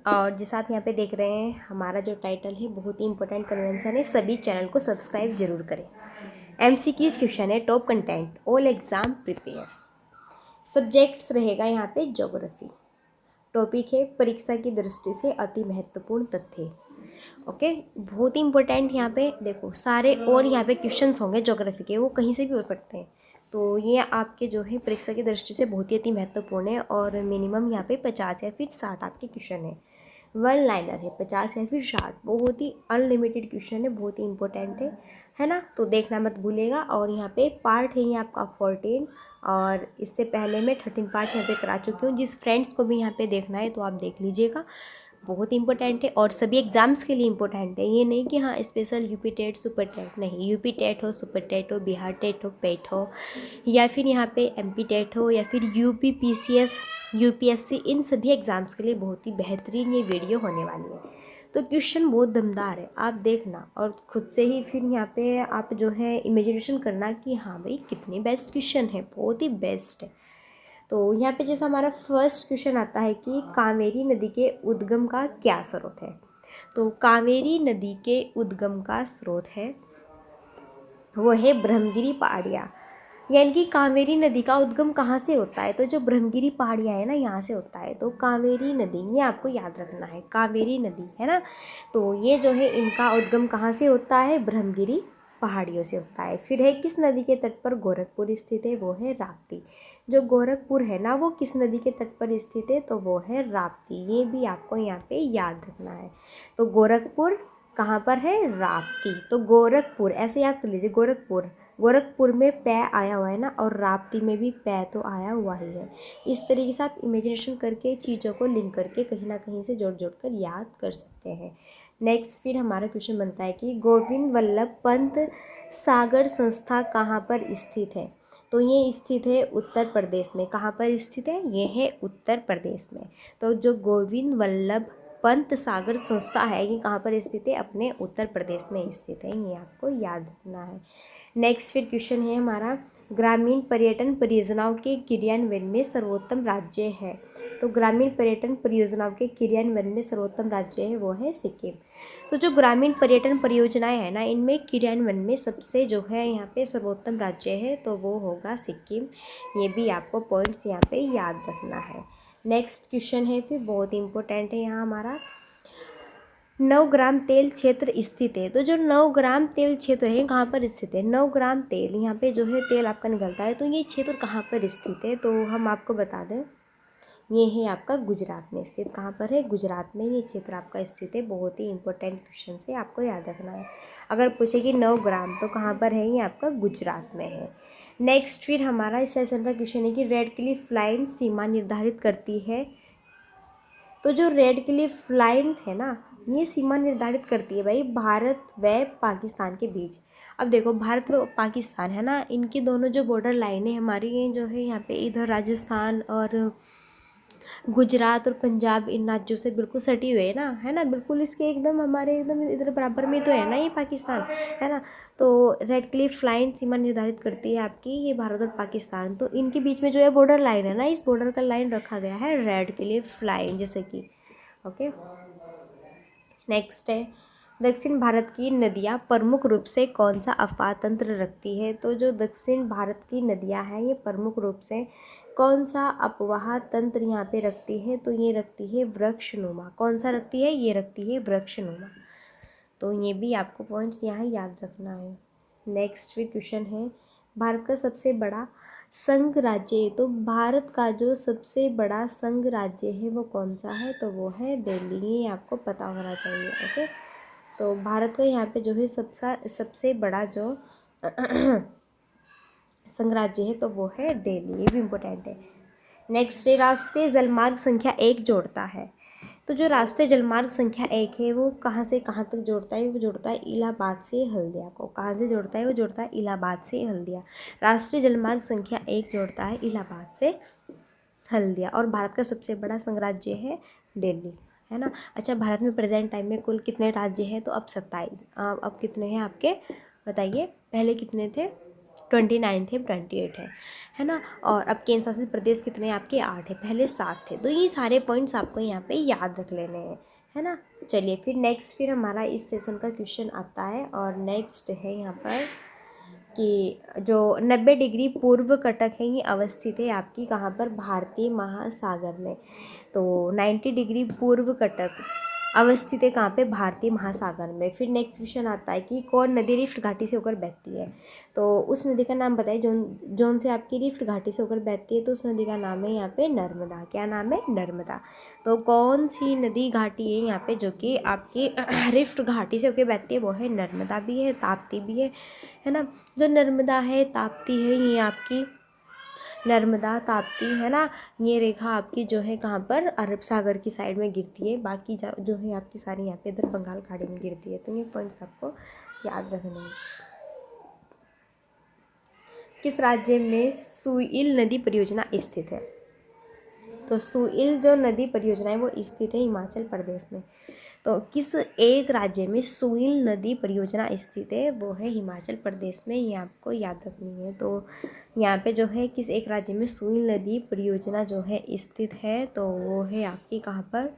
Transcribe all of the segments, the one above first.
और जैसा आप यहाँ पे देख रहे हैं, हमारा जो टाइटल है बहुत ही इंपॉर्टेंट कन्वेंशन है। सभी चैनल को सब्सक्राइब जरूर करें। एमसीक्यूज क्वेश्चन है, top content, all exam prepare. Subjects रहेगा यहाँ पे ज्योग्राफी। टॉपिक है परीक्षा की दृष्टि से अति महत्वपूर्ण तथ्य। ओके, बहुत ही इंपॉर्टेंट यहाँ पे देखो सारे और यहाँ पे क्वेश्चंस होंगे ज्योग्राफी के, वो कहीं से भी हो सकते हैं। तो ये आपके जो है परीक्षा की दृष्टि से बहुत ही अति महत्वपूर्ण है और मिनिमम यहाँ पे 50 या फिर 60 आपके क्वेश्चन है। वन लाइनर है, 50 या फिर 60, बहुत ही अनलिमिटेड क्वेश्चन है, बहुत ही इंपॉर्टेंट है ना। तो देखना मत भूलेगा। और यहाँ पे पार्ट है ये आपका 14 और इससे पहले मैं 13 पार्ट यहाँ पे करा चुकी हूँ। जिस फ्रेंड्स को भी यहाँ पे देखना है तो आप देख लीजिएगा, बहुत इंपॉर्टेंट है और सभी एग्ज़ाम्स के लिए इंपॉर्टेंट है। ये नहीं कि हाँ special UP TET super TET, नहीं, यूपी टेट हो, सुपर टेट हो, बिहार टेट हो, पेट हो, या फिर यहाँ पे एमपी टेट हो, या फिर यूपी पीसीएस, यूपीएससी, इन सभी एग्ज़ाम्स के लिए बहुत ही बेहतरीन ये वीडियो होने वाली है। तो क्वेश्चन बहुत दमदार है, आप देखना और खुद से ही फिर यहाँ पे आप जो है इमेजिनेशन करना कि हाँ भाई कितने बेस्ट क्वेश्चन है, बहुत ही बेस्ट है। तो यहाँ पे जैसा हमारा फर्स्ट क्वेश्चन आता है कि कावेरी नदी के उद्गम का क्या स्रोत है। तो कावेरी नदी के उद्गम का स्रोत है वो है ब्रह्मगिरी पहाड़ियाँ। यानी कि कावेरी नदी का उद्गम कहाँ से होता है, तो जो ब्रह्मगिरी पहाड़ियाँ है ना, यहाँ से होता है। तो कावेरी नदी, ये आपको याद रखना है, कावेरी नदी है ना। तो ये जो है इनका उद्गम कहाँ से होता है, ब्रह्मगिरी पहाड़ियों से होता है। फिर है किस नदी के तट पर गोरखपुर स्थित है, वो है राप्ती। जो गोरखपुर है ना वो किस नदी के तट पर स्थित है, तो वो है राप्ती। ये भी आपको यहाँ पे याद रखना है। तो गोरखपुर कहाँ पर है, राप्ती। तो गोरखपुर ऐसे याद कर लीजिए, गोरखपुर, गोरखपुर में पै आया हुआ है ना, और राप्ती में भी पै तो आया हुआ ही है। इस तरीके से आप इमेजिनेशन करके चीज़ों को लिंक करके कहीं ना कहीं से जोड़ जोड़ कर याद कर सकते हैं। नेक्स्ट फिर हमारा क्वेश्चन बनता है कि गोविंद वल्लभ पंत सागर संस्था कहाँ पर स्थित है। तो ये स्थित है उत्तर प्रदेश में। कहाँ पर स्थित है, ये है उत्तर प्रदेश में। तो जो गोविंद वल्लभ पंत सागर संस्था है ये कहाँ पर स्थित है, अपने उत्तर प्रदेश में स्थित है, ये आपको याद रखना है। नेक्स्ट फिर क्वेश्चन है हमारा, ग्रामीण पर्यटन परियोजनाओं के क्रियान्वयन में सर्वोत्तम राज्य है। तो ग्रामीण पर्यटन परियोजनाओं के क्रियान्वयन में सर्वोत्तम राज्य है वो है सिक्किम। तो जो ग्रामीण पर्यटन परियोजनाएं हैं ना, इनमें क्रियान्वयन में सबसे जो है यहाँ पे सर्वोत्तम राज्य है तो वो होगा सिक्किम। ये भी आपको पॉइंट्स यहाँ पे याद रखना है। नेक्स्ट क्वेश्चन है फिर बहुत इंपॉर्टेंट है यहाँ हमारा, नवग्राम तेल क्षेत्र स्थित है। तो जो नवग्राम तेल क्षेत्र है कहाँ पर स्थित है, नवग्राम तेल, यहाँ पे जो है तेल आपका निकलता है, तो ये क्षेत्र कहाँ पर स्थित है, तो हम आपको बता दें ये है आपका गुजरात में स्थित। कहाँ पर है, गुजरात में ये क्षेत्र आपका स्थित है। बहुत ही इंपॉर्टेंट क्वेश्चन से आपको याद रखना है। अगर पूछे कि नवग्राम तो कहाँ पर है, ये आपका गुजरात में है। नेक्स्ट फिर हमारा इस सेशन का क्वेश्चन है कि रेड क्लिफ लाइन सीमा निर्धारित करती है। तो जो रेड क्लिफ लाइन है ना, ये सीमा निर्धारित करती है भाई भारत व पाकिस्तान के बीच। अब देखो भारत व पाकिस्तान है ना, इनकी दोनों जो बॉर्डर लाइनें हमारी ये जो है यहाँ पे इधर राजस्थान और गुजरात और पंजाब, इन राज्यों से बिल्कुल सटी हुई है ना, बिल्कुल इसके एकदम हमारे एकदम इधर बराबर में तो है ना ये पाकिस्तान, है ना। तो रेड क्लिफ लाइन सीमा निर्धारित करती है आपकी ये भारत और पाकिस्तान। तो इनके बीच में जो है बॉर्डर लाइन है ना, इस बॉर्डर का लाइन रखा गया है रेड क्लिफ लाइन, जैसे कि ओके। नेक्स्ट है, दक्षिण भारत की नदियाँ प्रमुख रूप से कौन सा अफवाह तंत्र रखती है। तो जो दक्षिण भारत की नदियाँ हैं ये प्रमुख रूप से कौन सा अपवाह तंत्र यहाँ पे रखती है, तो ये रखती है वृक्षनुमा। कौन सा रखती है, ये रखती है वृक्षनुमा। तो ये भी आपको पॉइंट्स यहाँ याद रखना है। नेक्स्ट भी क्वेश्चन है, भारत का सबसे बड़ा संघ राज्य है। तो भारत का जो सबसे बड़ा संघ राज्य है वो कौन सा है, तो वो है दिल्ली। ये आपको पता होना चाहिए, ओके। तो भारत का यहाँ पे जो है सबसे बड़ा जो संघ राज्य है तो वो है दिल्ली, ये भी इम्पोर्टेंट है। नेक्स्ट है, राष्ट्रीय जलमार्ग संख्या 1 जोड़ता है। तो जो राष्ट्रीय जलमार्ग संख्या 1 है वो कहाँ से कहाँ तक जोड़ता है, वो जोड़ता है इलाहाबाद से हल्दिया को। कहाँ से जोड़ता है, वो जोड़ता है इलाहाबाद से हल्दिया। राष्ट्रीय जलमार्ग संख्या 1 जोड़ता है इलाहाबाद से हल्दिया। और भारत का सबसे बड़ा संघ राज्य है दिल्ली, है ना। अच्छा, भारत में प्रेजेंट टाइम में कुल कितने राज्य हैं, तो अब 27। अब कितने हैं आपके बताइए, पहले कितने थे, 29 है, 28 है ना। और अब केंद्र शासित प्रदेश कितने हैं आपके? 8 है, पहले 7 थे। तो ये सारे पॉइंट्स आपको यहाँ पे याद रख लेने हैं, है ना। चलिए फिर नेक्स्ट फिर हमारा इस सेशन का क्वेश्चन आता है, और नेक्स्ट है यहाँ पर कि जो 90 डिग्री पूर्व कटक है ये अवस्थित है आपकी कहाँ पर? भारतीय महासागर में। तो 90 डिग्री पूर्व कटक अवस्थित है कहाँ पे? भारतीय महासागर में। फिर नेक्स्ट क्वेश्चन आता है कि कौन नदी रिफ्ट घाटी से होकर बहती है? तो उस नदी का नाम बताइए जोन से आपकी रिफ्ट घाटी से होकर बहती है। तो उस नदी का नाम है यहाँ पे नर्मदा। क्या नाम है? नर्मदा। तो कौन सी नदी घाटी है यहाँ पे जो कि आपकी रिफ्ट घाटी से होकर बहती है? वो है नर्मदा भी है, ताप्ती भी है ना। जो नर्मदा है, ताप्ती है, ये आपकी नर्मदा ताप्ती है ना, ये रेखा आपकी जो है कहाँ पर? अरब सागर की साइड में गिरती है। बाकी जो है आपकी सारी यहाँ पे इधर बंगाल खाड़ी में गिरती है। तो ये पॉइंट्स आपको याद रखने हैं। किस राज्य में सुइल नदी परियोजना स्थित है? तो सुइल जो नदी परियोजना है वो स्थित है हिमाचल प्रदेश में। तो किस एक राज्य में सुइल नदी परियोजना स्थित है? वो है हिमाचल प्रदेश में। ये आपको याद रखनी है। तो यहाँ पे जो है किस एक राज्य में सुइल नदी परियोजना जो है स्थित है? तो वो है आपकी कहाँ पर?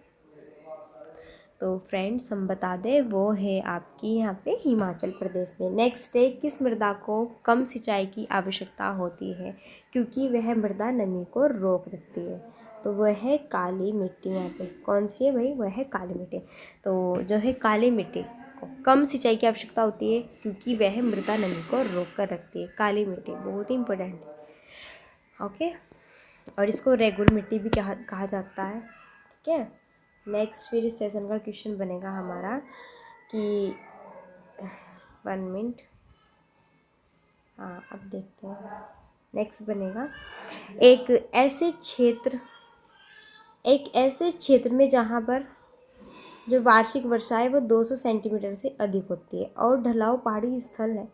तो फ्रेंड्स हम बता दें वो है आपकी यहाँ पे हिमाचल प्रदेश में। नेक्स्ट है किस मृदा को कम सिंचाई की आवश्यकता होती है क्योंकि वह मृदा नमी को रोक रखती है? तो वह है काली मिट्टी। यहाँ पे कौन सी है भाई? वह है काली मिट्टी। तो जो है काली मिट्टी को कम सिंचाई की आवश्यकता होती है क्योंकि वह मृदा नमी को रोक कर रखती है। काली मिट्टी बहुत ही इंपॉर्टेंट है, ओके। और इसको रेगुलर मिट्टी भी कहा जाता है, ठीक है। नेक्स्ट फिर इस सेशन का क्वेश्चन बनेगा हमारा कि 1 मिनट, हाँ अब देखते हैं। नेक्स्ट बनेगा एक ऐसे क्षेत्र में जहाँ पर जो वार्षिक वर्षा है वो 200 सेंटीमीटर से अधिक होती है और ढलाव पहाड़ी स्थल है,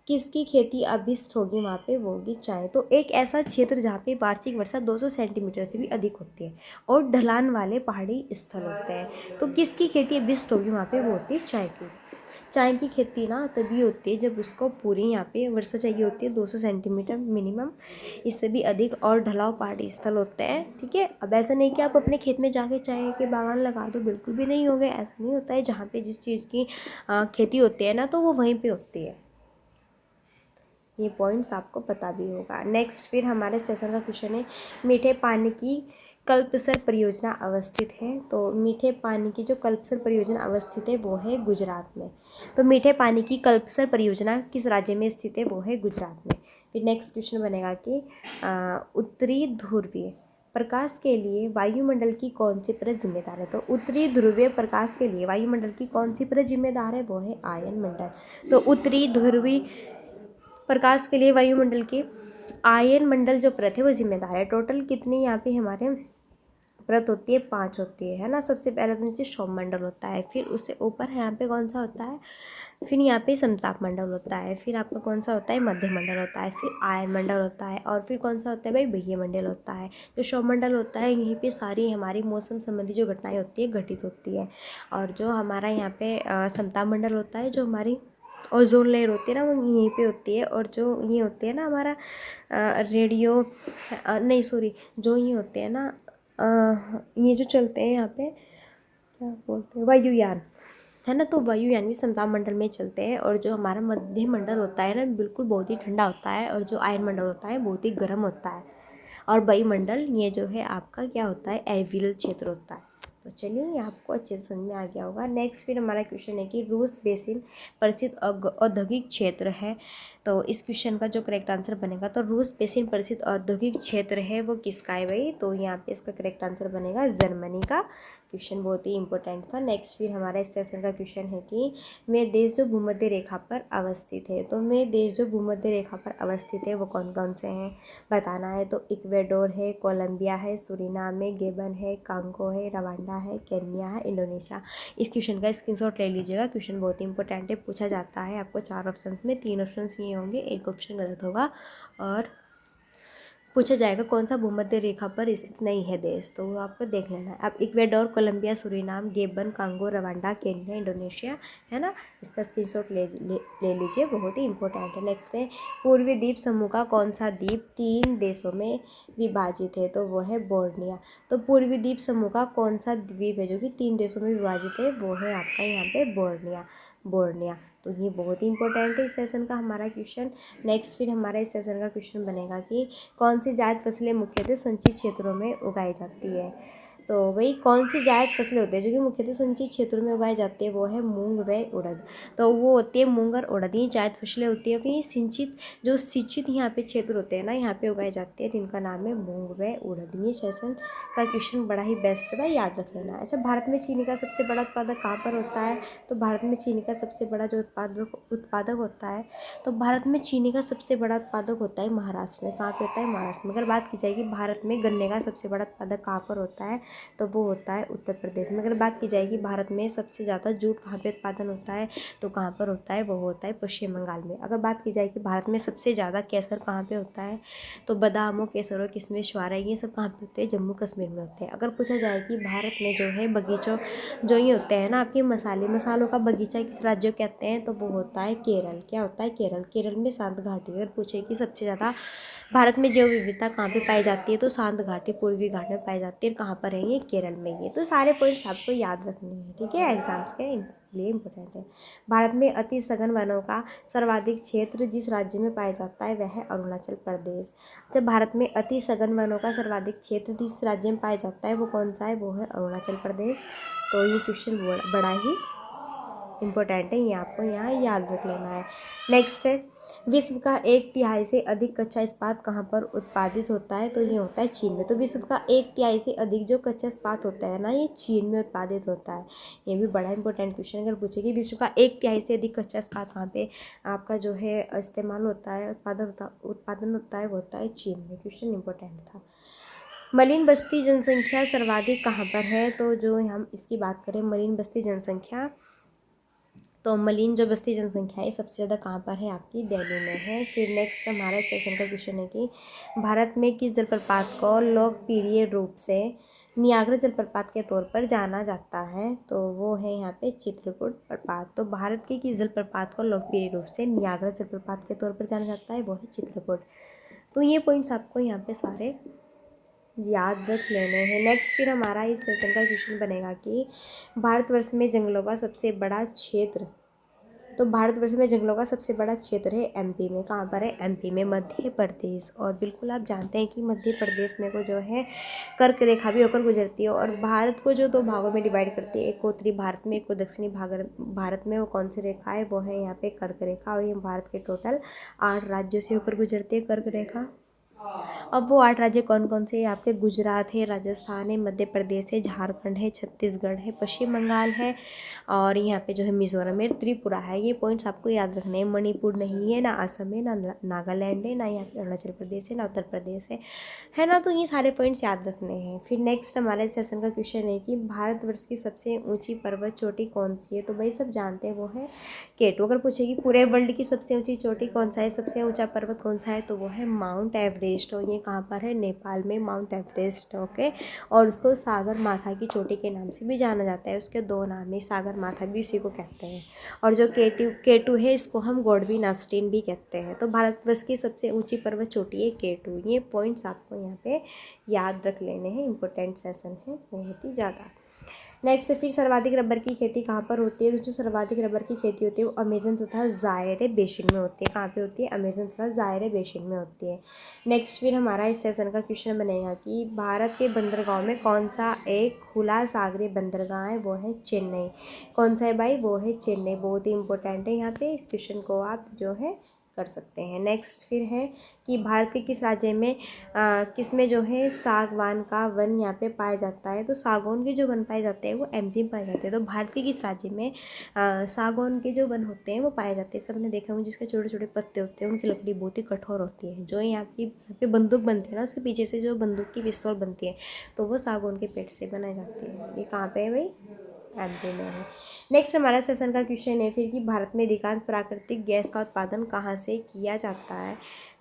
किसकी खेती अभिष्ट होगी वहाँ पे? वो होगी चाय। तो एक ऐसा क्षेत्र जहाँ पे वार्षिक वर्षा 200 सेंटीमीटर से भी अधिक होती है और ढलान वाले पहाड़ी स्थल होते हैं, तो किसकी खेती अभिष्ट होगी वहाँ पे? वो होती है चाय की। चाय की खेती ना तभी होती है जब उसको पूरी यहाँ पे वर्षा चाहिए होती है 200 सेंटीमीटर मिनिमम, इससे भी अधिक, और ढलाव पहाड़ी स्थल होते हैं, ठीक है। अब ऐसा नहीं कि आप अपने खेत में जाके चाय के बागान लगा दो, बिल्कुल भी नहीं होगा, ऐसा नहीं होता है। जहाँ पे जिस चीज़ की खेती होती है ना तो वो वहीं पर होती है। ये पॉइंट्स आपको पता भी होगा। नेक्स्ट फिर हमारे सेशन का क्वेश्चन है मीठे पानी की कल्पसर परियोजना अवस्थित है। तो मीठे पानी की जो कल्पसर परियोजना अवस्थित है वो है गुजरात में। तो मीठे पानी की कल्पसर परियोजना किस राज्य में स्थित है? वो है गुजरात में। फिर नेक्स्ट क्वेश्चन बनेगा कि उत्तरी ध्रुवीय प्रकाश के लिए वायुमंडल की कौन सी परत जिम्मेदार है? तो उत्तरी ध्रुवीय प्रकाश के लिए वायुमंडल की कौन सी परत जिम्मेदार है? वो है आयन मंडल। तो उत्तरी ध्रुवीय प्रकाश के लिए वायुमंडल की आयन मंडल जो परत है वो जिम्मेदार है। टोटल कितनी यहाँ पे हमारे परत होती है? 5 होती है ना। सबसे पहले तो नीचे सौम मंडल होता है, फिर उससे ऊपर यहाँ पे कौन सा होता है? फिर यहाँ पे समताप मंडल होता है, फिर आपका कौन सा होता है? मध्य मंडल होता है, फिर आयन मंडल होता है, और फिर कौन सा होता है भाई? बाह्य मंडल होता है। जो सौम मंडल होता है यहीं पे सारी हमारी मौसम संबंधी जो घटनाएं होती है घटित होती है। और जो हमारा यहाँ पे समताप मंडल होता है, जो हमारी ओजोन लेयर होती है ना वो यहीं पे होती है। और जो ये होते हैं ना हमारा रेडियो नहीं सॉरी जो ये होते हैं ना ये जो चलते हैं यहाँ पे क्या बोलते हैं? वायुयान, है ना। तो वायुयान भी समताप मंडल में चलते हैं। और जो हमारा मध्य मंडल होता है ना बिल्कुल बहुत ही ठंडा होता है, और जो आयन मंडल होता है बहुत ही गर्म होता है। और वायुमंडल ये जो है आपका क्या होता है? एवियल क्षेत्र होता है। तो चलिए ये आपको अच्छे से समझ में आ गया होगा। नेक्स्ट फिर हमारा क्वेश्चन है कि रूस बेसिन प्रसिद्ध औद्योगिक क्षेत्र है। तो इस क्वेश्चन का जो करेक्ट आंसर बनेगा, तो रूस बेसिन प्रसिद्ध औद्योगिक क्षेत्र है वो किसका है भाई? तो यहाँ पे इसका करेक्ट आंसर बनेगा जर्मनी का। क्वेश्चन बहुत ही इंपॉर्टेंट था। नेक्स्ट फिर हमारा इस सेशन का क्वेश्चन है कि वे देश जो भूमध्य रेखा पर अवस्थित है। तो वे देश जो भूमध्य रेखा पर अवस्थित है वो कौन कौन से हैं बताना है। तो इक्वेडोर है, कोलंबिया है, सूरीनाम है, गेबन है, कांगो है, रवांडा है, केन्या है, इंडोनेशिया। इस क्वेश्चन का स्क्रीनशॉट ले लीजिएगा। क्वेश्चन बहुत ही इंपॉर्टेंट है, पूछा जाता है आपको 4 ऑप्शन में। 3 ऑप्शन ये होंगे, एक ऑप्शन गलत होगा और पूछा जाएगा कौन सा भूमध्य रेखा पर स्थित नहीं है देश, तो वो आपको देख लेना है। अब Ecuador, Colombia, Suriname, गेबन, Congo, Rwanda, Kenya, Indonesia, है ना। इसका स्क्रीनशॉट ले लीजिए, बहुत ही इंपॉर्टेंट है। नेक्स्ट है पूर्वी द्वीप समूह का कौन सा द्वीप 3 देशों में विभाजित है, तो वो है बोर्निया। तो पूर्वी द्वीप समूह का कौन सा द्वीप है जो कि 3 देशों में विभाजित है, वो है आपका यहाँ पे बोर्निया। तो ये बहुत ही इंपॉर्टेंट है इस सेशन का हमारा क्वेश्चन। नेक्स्ट फिर हमारा इस सेशन का क्वेश्चन बनेगा कि कौन सी जायद फसलें मुख्यतः सिंचित क्षेत्रों में उगाई जाती है। तो वही कौन सी जायद फसलें होती है जो कि मुख्यतः सिंचित क्षेत्रों में उगाई जाती है, वो है मूंग व उड़द। तो वो होती है मूंग और उड़द, ये जायद फसलें होती है कि सिंचित जो सिंचित यहाँ पे क्षेत्र होते हैं ना, यहाँ पे उगाए जाते हैं, जिनका नाम है मूंग व उड़द। ये सेशन का क्वेश्चन बड़ा ही बेस्ट है, याद रख लेना। अच्छा, भारत में चीनी का सबसे बड़ा उत्पादक कहाँ पर होता है, तो भारत में चीनी का सबसे बड़ा जो उत्पादक होता है, तो भारत में चीनी का सबसे बड़ा उत्पादक होता है महाराष्ट्र में। कहाँ पे होता है, महाराष्ट्र में। अगर बात की जाएगी भारत में गन्ने का सबसे बड़ा उत्पादक कहाँ पर होता है, तो वो होता है उत्तर प्रदेश में। अगर बात की जाएगी भारत में सबसे ज़्यादा जूट कहाँ पे उत्पादन होता है, तो कहाँ पर होता है, वो होता है पश्चिम बंगाल में। अगर बात की जाएगी भारत में सबसे ज़्यादा केसर कहाँ पे होता है, तो बादाम हो, केसर हो, किशमिश, छुआरा, ये सब कहाँ पे होते हैं, जम्मू कश्मीर में होते हैं। अगर पूछा जाए कि भारत में जो है बगीचों जो ये होते हैं ना आपके मसालों का बगीचा किस राज्य को कहते हैं, तो वो होता है केरल। क्या होता है, केरल में शांत घाटी। अगर पूछे कि सबसे ज़्यादा भारत में जैव विविधता कहाँ पे पाई जाती है, तो शांत घाटी पूर्वी घाट में पाई जाती है। कहाँ पर है ये, केरल में। ये तो सारे पॉइंट्स आपको याद रखने हैं, ठीक है, एग्जाम्स के लिए इम्पोर्टेंट है। भारत में अति सघन वनों का सर्वाधिक क्षेत्र जिस राज्य में पाया जाता है, वह है अरुणाचल प्रदेश। जब भारत में अति सघन वनों का सर्वाधिक क्षेत्र जिस राज्य में पाया जाता है, वो कौन सा है, वो है अरुणाचल प्रदेश। तो ये क्वेश्चन बड़ा ही इम्पोर्टेंट है, ये आपको यहाँ याद रख लेना है। नेक्स्ट है विश्व का 1/3 से अधिक कच्चा इस्पात कहाँ पर उत्पादित होता है, तो ये होता है चीन में। तो विश्व का 1/3 से अधिक जो कच्चा इस्पात होता है ना, ये चीन में उत्पादित होता है। ये भी बड़ा इंपॉर्टेंट क्वेश्चन अगर पूछे कि विश्व का 1/3 से अधिक कच्चा इस्पात कहाँ पे आपका जो है इस्तेमाल होता है, उत्पादन होता है, वो होता है चीन में। क्वेश्चन इंपॉर्टेंट था। मलिन बस्ती जनसंख्या सर्वाधिक कहाँ पर है, तो जो हम इसकी बात करें मलिन बस्ती जनसंख्या, तो मलिन जो बस्ती जनसंख्या है सबसे ज़्यादा कहाँ पर है, आपकी दिल्ली में है। फिर नेक्स्ट हमारा सेशन का क्वेश्चन है कि भारत में किस जलप्रपात को लोकप्रिय रूप से नियाग्रा जलप्रपात के तौर पर जाना जाता है, तो वो है यहाँ पे चित्रकूट प्रपात। तो भारत के किस जलप्रपात को लोकप्रिय रूप से नियाग्रा जलप्रपात के तौर पर जाना जाता है, वो है चित्रकूट। तो ये पॉइंट्स आपको यहाँ पे सारे याद रख लेने हैं। नेक्स्ट फिर हमारा इस सेशन का क्वेश्चन बनेगा कि भारतवर्ष में जंगलों का सबसे बड़ा क्षेत्र, तो भारतवर्ष में जंगलों का सबसे बड़ा क्षेत्र है एमपी में। कहाँ पर है, एमपी में, मध्य प्रदेश। और बिल्कुल आप जानते हैं कि मध्य प्रदेश में को जो है कर्क रेखा भी होकर गुजरती है और भारत को जो 2 भागों में डिवाइड करती है, एक उत्तरी भारत में, एक को दक्षिणी भारत में। वो कौन सी रेखा है, वो है यहाँ पे कर्क रेखा। और ये भारत के टोटल 8 राज्यों से होकर गुजरती है कर्क रेखा। अब वो 8 राज्य कौन कौन से हैं, आपके गुजरात है, राजस्थान है, मध्य प्रदेश है, झारखंड है, छत्तीसगढ़ है, पश्चिम बंगाल है, और यहाँ पे जो है मिजोरम है, त्रिपुरा है। ये पॉइंट्स आपको याद रखने हैं। मणिपुर नहीं है, ना असम है, ना नागालैंड है, ना यहाँ पे अरुणाचल प्रदेश है, ना उत्तर प्रदेश है ना। तो ये सारे पॉइंट्स याद रखने हैं। फिर नेक्स्ट हमारे सेशन का क्वेश्चन है कि भारतवर्ष की सबसे ऊँची पर्वत चोटी कौन सी है, तो भाई सब जानते हैं वो है केटू। अगर पूछेगी पूरे वर्ल्ड की सबसे ऊँची चोटी कौन सा है, सबसे ऊँचा पर्वत कौन सा है, तो वो है माउंट एवरेस्ट। और ये कहाँ पर है, नेपाल में, माउंट एवरेस्ट। ओके, और उसको सागर माथा की चोटी के नाम से भी जाना जाता है। उसके 2 नाम है, सागर माथा भी उसी को कहते हैं, और जो केटू है इसको हम गॉडविन ऑस्टिन भी कहते हैं। तो भारतवर्ष की सबसे ऊंची पर्वत चोटी है केटू। ये पॉइंट्स आपको यहाँ पे याद रख लेने हैं, इंपॉर्टेंट सेशन है बहुत ही ज़्यादा। नेक्स्ट फिर सर्वाधिक रबर की खेती कहाँ पर होती है, तो जो सर्वाधिक रबर की खेती होती है वो अमेजन तथा जायरे बेसिन में होती है। कहाँ पे होती है, अमेजन तथा जायरे बेसिन में होती है। नेक्स्ट फिर हमारा इस सेशन का क्वेश्चन बनेगा कि भारत के बंदरगाहों में कौन सा एक खुला सागरीय बंदरगाह है, वो है चेन्नई। कौन सा है भाई, वो है चेन्नई। बहुत ही इंपॉर्टेंट है, यहाँ पे इस क्वेश्चन को आप जो है कर सकते हैं। नेक्स्ट फिर है कि भारत के किस राज्य में किस में जो है सागवान का वन यहाँ पे पाया जाता है, तो सागौन के जो वन पाए जाते हैं वो एमपी में पाए जाते हैं। तो भारत के किस राज्य में सागौन के जो वन होते हैं वो पाए जाते हैं, सबने देखा होंगे, जिसके छोटे छोटे पत्ते होते हैं, उनकी लकड़ी बहुत ही कठोर होती है। जो यहाँ पे बंदूक बनती है ना, उसके पीछे से जो बंदूक की पिस्तौल बनती है, तो वो सागौन के पेड़ से बनाई जाती है। ये कहाँ पे है भाई, एमपी में है। नेक्स्ट हमारा सेशन का क्वेश्चन है फिर कि भारत में अधिकांश प्राकृतिक गैस का उत्पादन कहाँ से किया जाता है।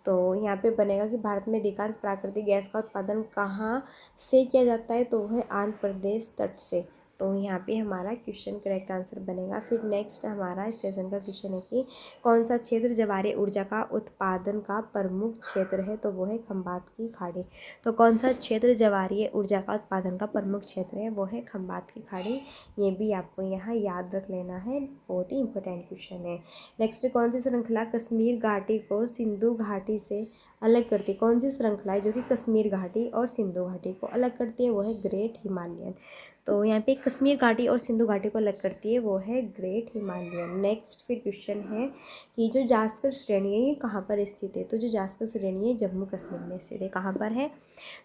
तो यहाँ पे बनेगा कि भारत में अधिकांश प्राकृतिक गैस का उत्पादन कहाँ से किया जाता है, तो वह है आंध्र प्रदेश तट से। तो यहाँ पे हमारा क्वेश्चन करेक्ट आंसर बनेगा। फिर नेक्स्ट हमारा इस सेशन का क्वेश्चन है कि कौन सा क्षेत्र ज्वारीय ऊर्जा का उत्पादन का प्रमुख क्षेत्र है, तो वो है खंबात की खाड़ी। तो कौन सा क्षेत्र ज्वारीय ऊर्जा का उत्पादन का प्रमुख क्षेत्र है, वो है खंबात की खाड़ी। ये भी आपको यहाँ याद रख लेना है, बहुत ही इंपॉर्टेंट क्वेश्चन है। नेक्स्ट, कौन सी श्रृंखला कश्मीर घाटी को सिंधु घाटी से अलग करती है। कौन सी श्रृंखला है जो कि कश्मीर घाटी और सिंधु घाटी को अलग करती है, वो है ग्रेट हिमालयन। तो यहाँ पे कश्मीर घाटी और सिंधु घाटी को अलग करती है, वो है ग्रेट हिमालयन। नेक्स्ट फिर क्वेश्चन है कि जो जास्कर श्रेणी है ये कहाँ पर स्थित है। तो जो जास्कर श्रेणी है जम्मू कश्मीर में स्थित है। कहाँ पर है,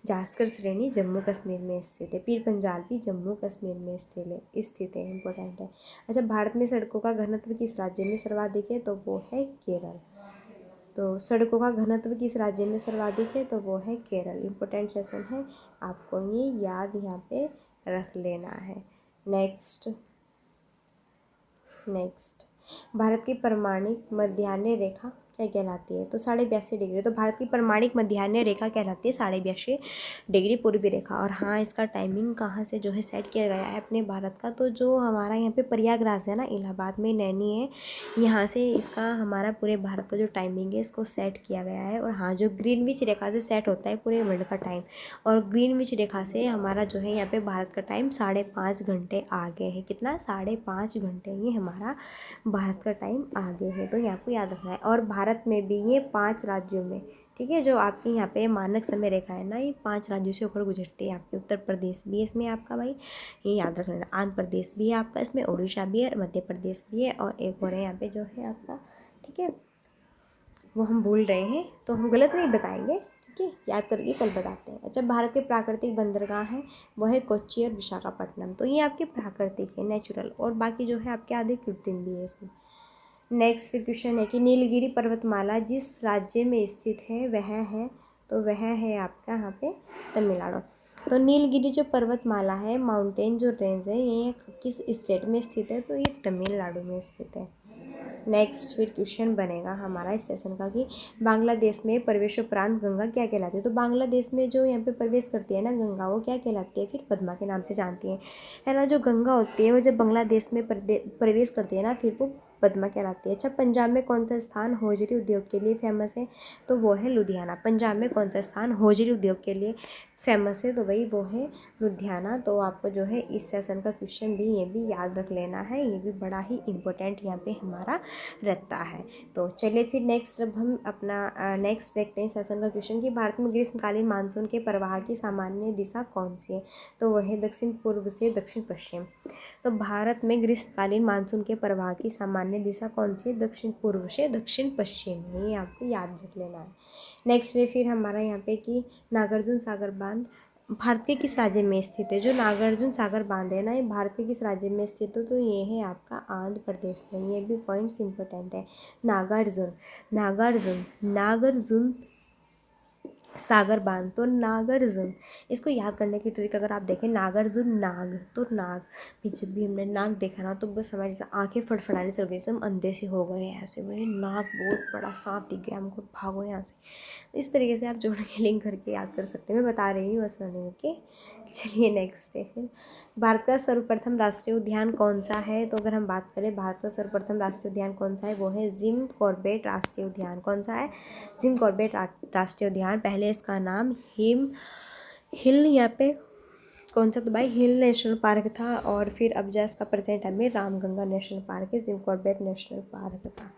जास्कर श्रेणी जम्मू कश्मीर में स्थित है। पीर पंजाल भी जम्मू कश्मीर में स्थित है, इंपॉर्टेंट है। अच्छा, भारत में सड़कों का घनत्व किस राज्य में सर्वाधिक है, तो वो है केरल। तो सड़कों का घनत्व किस राज्य में सर्वाधिक है, तो वो है केरल। इंपॉर्टेंट सेशन है, आपको ये याद यहाँ पे रख लेना है। नेक्स्ट भारत की परमाणिक मध्याह्न रेखा क्या कहलाती है, तो 82.5 डिग्री। तो भारत की परमाणिक मध्याह्न रेखा कहलाती है 82.5 डिग्री पूर्वी रेखा। और हाँ, इसका टाइमिंग कहाँ से जो है सेट किया गया है अपने भारत का, तो जो हमारा यहाँ पे प्रयागराज है ना, इलाहाबाद में नैनी है, यहाँ से इसका हमारा पूरे भारत का जो टाइमिंग है इसको सेट किया गया है। और हाँ, जो ग्रीनविच रेखा से सेट होता है पूरे वर्ल्ड का टाइम, और ग्रीनविच रेखा से हमारा जो है यहाँ पे भारत का टाइम 5.5 घंटे आगे है। कितना, 5.5 घंटे ये हमारा भारत का टाइम आगे है, तो ये आपको याद रखना है। और भारत में भी ये 5 राज्यों में, ठीक है, जो आपकी यहाँ पे मानक समय रेखा है ना, ये 5 राज्यों से होकर गुजरती है। आपके उत्तर प्रदेश भी है इसमें आपका भाई, ये याद रख लेना। आंध्र प्रदेश भी है आपका इसमें, उड़ीसा भी है, मध्य प्रदेश भी है, और एक और है यहाँ पे जो है आपका, ठीक है, वो हम भूल रहे हैं, तो हम गलत नहीं बताएंगे, ठीक है, याद करके कल बताते हैं। अच्छा, भारत के प्राकृतिक बंदरगाह हैं वो है कोच्चि और विशाखापट्टनम। तो ये आपके प्राकृतिक है, नेचुरल, और बाकी जो है आपके आधे कृत्रिम भी है इसमें। नेक्स्ट फिर क्वेश्चन है कि नीलगिरी पर्वतमाला जिस राज्य में स्थित है वह है, तो वह है आपका यहाँ पे तमिलनाडु। तो नीलगिरी जो पर्वतमाला है, माउंटेन जो रेंज है, ये किस स्टेट में स्थित है, तो ये तमिलनाडु में स्थित है। नेक्स्ट फिर क्वेश्चन बनेगा हमारा इस सेशन का कि बांग्लादेश में प्रवेश उपरांत गंगा क्या कहलाती है। तो बांग्लादेश में जो यहाँ पे प्रवेश करती है ना गंगा, वो क्या कहलाती है, फिर पद्मा के नाम से जानती है ना। जो गंगा होती है वो जब बांग्लादेश में प्रवेश करती है ना, फिर वो पद्मा कहलाती है। अच्छा, पंजाब में कौन सा स्थान होजरी उद्योग के लिए फेमस है, तो वो है लुधियाना। पंजाब में कौन सा स्थान होजरी उद्योग के लिए फेमस है, तो वही वो है लुधियाना। तो आपको जो है इस सेशन का क्वेश्चन भी ये भी याद रख लेना है, ये भी बड़ा ही इम्पोर्टेंट यहाँ पे हमारा रहता है। तो चलिए फिर नेक्स्ट, अब हम अपना नेक्स्ट देखते हैं सेशन का क्वेश्चन कि भारत में ग्रीष्मकालीन मानसून के प्रवाह की सामान्य दिशा कौन सी है, तो वह है दक्षिण पूर्व से दक्षिण पश्चिम। तो भारत में ग्रीष्मकालीन मानसून के प्रवाह की सामान्य दिशा कौन सी है, दक्षिण पूर्व से दक्षिण पश्चिम, ये आपको याद रख लेना है। नेक्स्ट है फिर हमारा यहाँ पे कि नागार्जुन सागर बांध भारत के किस राज्य में स्थित है। जो नागार्जुन सागर बांध है ना, ये भारत के किस राज्य में स्थित है, तो ये है आपका आंध्र प्रदेश में। ये भी पॉइंट्स इंपॉर्टेंट है। नागार्जुन नागार्जुन नागार्जुन सागर बांध, तो नागार्जुन, इसको याद करने की ट्रिक अगर आप देखें, नागार्जुन नाग, तो नाग भी, जब भी हमने नाग देखा ना तो बस हमारी आंखें फड़फड़ाने चल गई, हम अंधे से हो गए ऐसे, वही नाग बहुत बड़ा सांप दिख गया हमको, भागो यहाँ से। इस तरीके से आप जोड़ के लिंक करके याद कर सकते हैं, मैं बता रही हूँ ऐसा नहीं। ओके, चलिए नेक्स्ट है फिर भारत का सर्वप्रथम राष्ट्रीय उद्यान कौन सा है। तो अगर हम बात करें भारत का सर्वप्रथम राष्ट्रीय उद्यान कौन सा है, वो है जिम कॉर्बेट राष्ट्रीय उद्यान। कौन सा है, जिम कॉर्बेट राष्ट्रीय उद्यान। पहले इसका नाम हिल यहाँ पे कौन सा, तो भाई हिल नेशनल पार्क था, और फिर अब जो इसका प्रेजेंट टाइम में रामगंगा नेशनल पार्क है, जिम कॉर्बेट नेशनल पार्क था।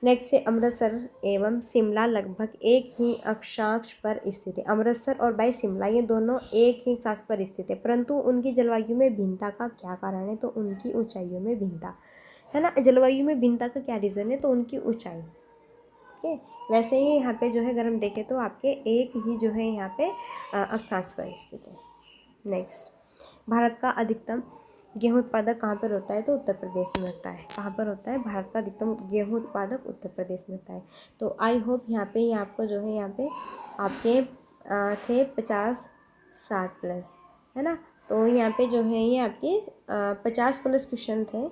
नेक्स्ट है अमृतसर एवं शिमला लगभग एक ही अक्षांश पर स्थित है। अमृतसर और भाई शिमला ये दोनों एक ही अक्षांश पर स्थित है, परंतु उनकी जलवायु में भिन्नता का क्या कारण है, तो उनकी ऊंचाइयों में भिन्नता है ना। जलवायु में भिन्नता का क्या रीज़न है, तो उनकी ऊंचाई। ठीक है, वैसे ही यहाँ पे जो है अगर हम देखें तो आपके एक ही जो है यहाँ पे अक्षांश पर स्थित है। नेक्स्ट, भारत का अधिकतम गेहूं उत्पादक कहाँ पर होता है, तो उत्तर प्रदेश में होता है। कहाँ पर होता है, भारत का अधिकतम गेहूं उत्पादक उत्तर प्रदेश में होता है। तो आई होप यहाँ पे आपको जो है यहाँ पे आपके थे 50-60 प्लस, है ना, तो यहाँ पे जो है ये आपके 50 प्लस क्वेश्चन थे,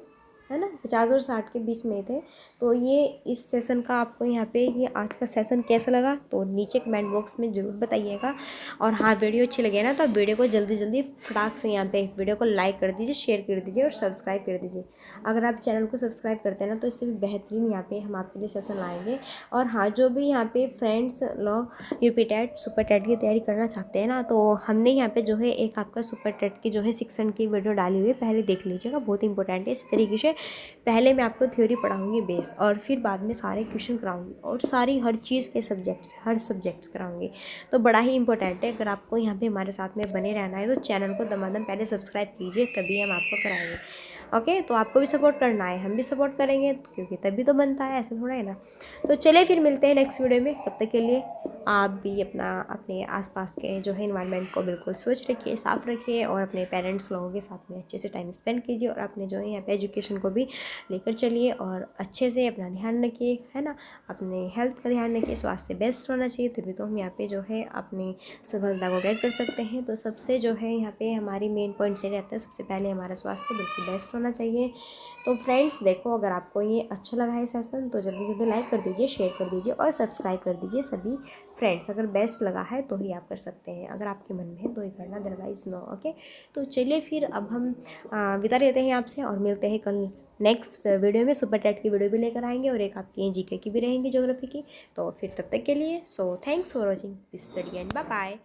है ना, 50 और 60 के बीच में थे। तो ये इस सेशन का आपको यहाँ पे ये आज का सेशन कैसा लगा तो नीचे कमेंट बॉक्स में ज़रूर बताइएगा। और हाँ, वीडियो अच्छी लगे ना तो आप वीडियो को जल्दी जल्दी फटाक से यहाँ पे वीडियो को लाइक कर दीजिए, शेयर कर दीजिए और सब्सक्राइब कर दीजिए। अगर आप चैनल को सब्सक्राइब करते हैं ना तो इससे भी बेहतरीन यहाँ पे हम आपके लिए सेशन लाएंगे। और हाँ, जो भी यहाँ पे फ्रेंड्स लोग यूपी टेट सुपर टेट की तैयारी करना चाहते हैं ना, तो हमने यहाँ पे जो है एक आपका सुपर टेट की जो है 6 की वीडियो डाली हुई है, पहले देख लीजिएगा, बहुत इंपॉर्टेंट है। इस तरीके से पहले मैं आपको थ्योरी पढ़ाऊंगी बेस, और फिर बाद में सारे क्वेश्चन कराऊंगी और सारी हर चीज़ के सब्जेक्ट्स, हर सब्जेक्ट्स कराऊंगी। तो बड़ा ही इंपॉर्टेंट है। अगर आपको यहाँ पे हमारे साथ में बने रहना है तो चैनल को दमादम पहले सब्सक्राइब कीजिए, तभी हम आपको कराएंगे। ओके, तो आपको भी सपोर्ट करना है, हम भी सपोर्ट करेंगे, क्योंकि तभी तो बनता है, ऐसा थोड़ा है ना। तो चलिए फिर मिलते हैं नेक्स्ट वीडियो में। तब तक के लिए आप भी अपने आसपास के जो है इन्वायरमेंट को बिल्कुल स्वच्छ रखिए, साफ़ रखिए, और अपने पेरेंट्स लोगों के साथ में अच्छे से टाइम स्पेंड कीजिए, और अपने जो है यहाँ पे एजुकेशन को भी लेकर चलिए, और अच्छे से अपना ध्यान रखिए, है ना। अपने हेल्थ का ध्यान रखिए, स्वास्थ्य बेस्ट होना चाहिए, तभी तो हम यहाँ पे जो है अपनी सफलता को गेट कर सकते हैं। तो सबसे जो है यहाँ पे हमारी मेन पॉइंट ये रहता है, सबसे पहले हमारा स्वास्थ्य बिल्कुल बेस्ट होना चाहिए। तो फ्रेंड्स देखो, अगर आपको ये अच्छा लगा है सेशन तो जल्दी जल्दी लाइक कर दीजिए, शेयर कर दीजिए और सब्सक्राइब कर दीजिए सभी फ्रेंड्स। अगर बेस्ट लगा है तो ही आप कर सकते हैं, अगर आपके मन में है तो ही करना, अदरवाइज़ नो। ओके, तो चलिए फिर अब हम विदा लेते हैं आपसे, और मिलते हैं कल नेक्स्ट वीडियो में। सुपर टेट की वीडियो भी लेकर आएंगे, और एक आपकी जीके की भी रहेंगी, ज्योग्राफी की। तो फिर तब तक के लिए thanks for watching this study and bye bye.